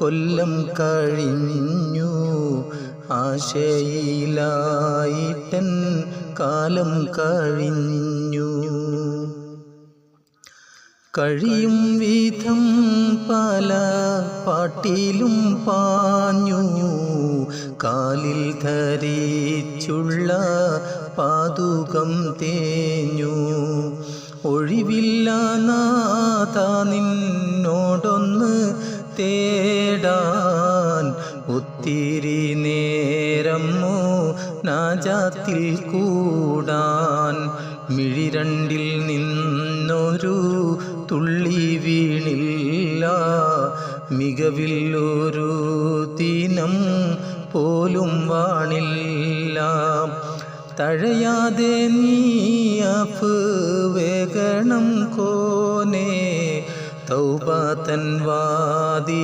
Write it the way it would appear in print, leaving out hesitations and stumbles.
കൊല്ലം കഴിഞ്ഞു ആശയിലായിട്ടൻ കാലം കഴിഞ്ഞു. കഴിയും വിധം പല പാട്ടിലും പാഞ്ഞു കാലിൽ ധരിച്ചുള്ള പാതുകം തേഞ്ഞു. ഒഴിവില്ല നാഥ നിന്നോടൊന്ന് തേടാൻ ഒത്തിരി നേരമോ നാജാത്തിൽ കൂടാൻ. മിഴിരണ്ടിൽ നിന്നൊരു തുള്ളി വീണില്ല മികവില്ലൊരു ദിനം പോലും വാണില്ല. തഴയാതെ നീ അഫ് വേഗണം കോനേ തൗബ തൻ വാതി